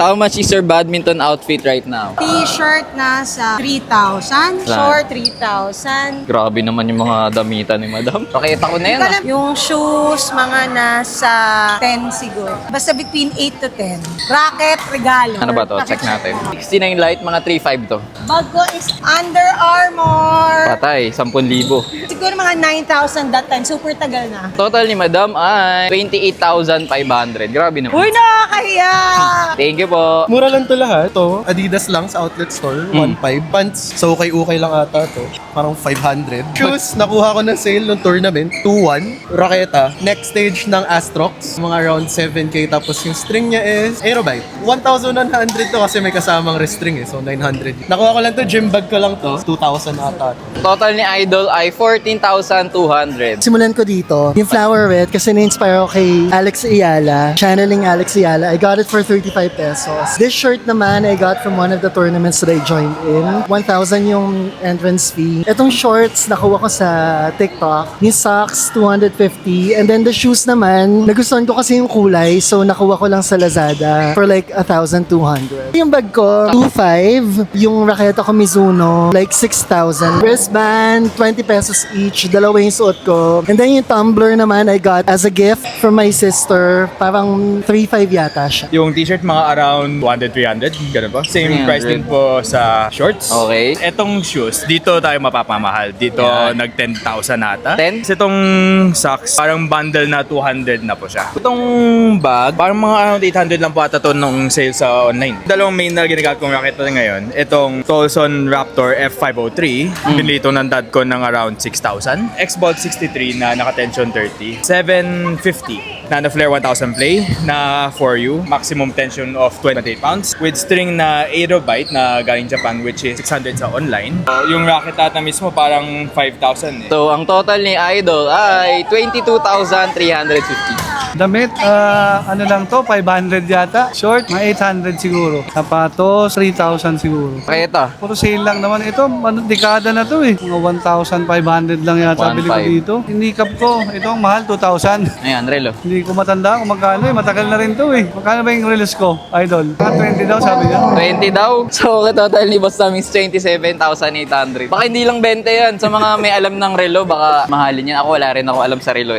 How much is your badminton outfit right now? T-shirt nasa 3,000, short 3,000. Grabe naman yung mga damitan ni madam. Pakita ko na yan. Alam, yung shoes, mga nasa 10 siguro. Basta between 8 to 10. Racket, regalo. Ano ba to? Check natin. 69 light, mga 3.5 to. Bag ko is Under Armour. Patay, 10,000. Siguro mga 9,000 that time. Super tagal na. Total ni madam ay 28,500. Grabe naman. Uy, nakakahiya! Thank you po. Mura lang to lahat. Ito, Adidas lang sa outlet store, 1.5. Pants, so ukay lang ata to. Parang 500. Shoes, nakuha ko ng sale ng tournament, 2.1. Raketa, next stage ng Astrox, mga around 7K. Tapos yung string niya is Aerobite. 1,100 to kasi may kasamang restring eh, so 900. Nakuha ko lang to, gym bag ko lang to, 2,000 ata. Total ni Idol ay 14,200. Simulan ko dito, yung flower red kasi na-inspire ako kay Alex Ayala, channeling Alex Ayala. I got it for 35 pesos. This shirt naman I got from one of the tournaments that I joined in. 1,000 yung entrance fee. Itong shorts nakuha ko sa TikTok. Yung socks, 250. And then the shoes naman, nagustuhan ko kasi yung kulay, so nakuha ko lang sa Lazada for like 1,200. Yung bag ko, 2,500. Yung raketa ko Mizuno, like 6,000. Wristband, 20 pesos each. Dalawa yung suot ko. And then yung tumbler naman I got as a gift from my sister. Parang 3,500 yata siya. Yung t-shirt mga around 200, 300, gano'n ba? Same 300. price din po sa shorts. Okay. Etong shoes, dito tayo mapapamahal. Dito Yan. nag 10,000 ata. 10? Kasi itong socks, parang bundle na 200 na po siya. Itong bag, parang mga around 800 lang po ata to nung sale sa online. Dalawang main na ginagamit kong racket na ngayon. Itong Tolson Raptor F503. Binili ito ng dad ko ng around 6,000. X-Bolt 63 na naka-tension 30. 750. Nano Flare 1000 play na for you. Maximum tension of 28 pounds. With string na Aerobite na galing Japan, which is 600 sa online. So, yung racket ata mismo parang 5,000 eh. So, ang total ni Idol ay 22,350. Damit, ano lang to, 500 yata. Short, mga 800 siguro. Sapatos, 3,000 siguro. Pakita. Puro sale lang naman. Ito, dekada na to eh. Mga 1,500 lang yata 1,500. bili ko dito. Inikap ko, ito ang mahal, 2,000. Ayan, Relo. Hindi ko matanda kung magkano eh. Matagal na rin to eh. Magkano ba yung release ko, Idol? Mga 20 daw, sabi niya. 20 daw. So, total ni Boss namin is 27,800. Baka hindi lang 20 yan. Sa mga may alam ng relo, baka mahalin yan. Ako wala rin ako alam sa relo eh.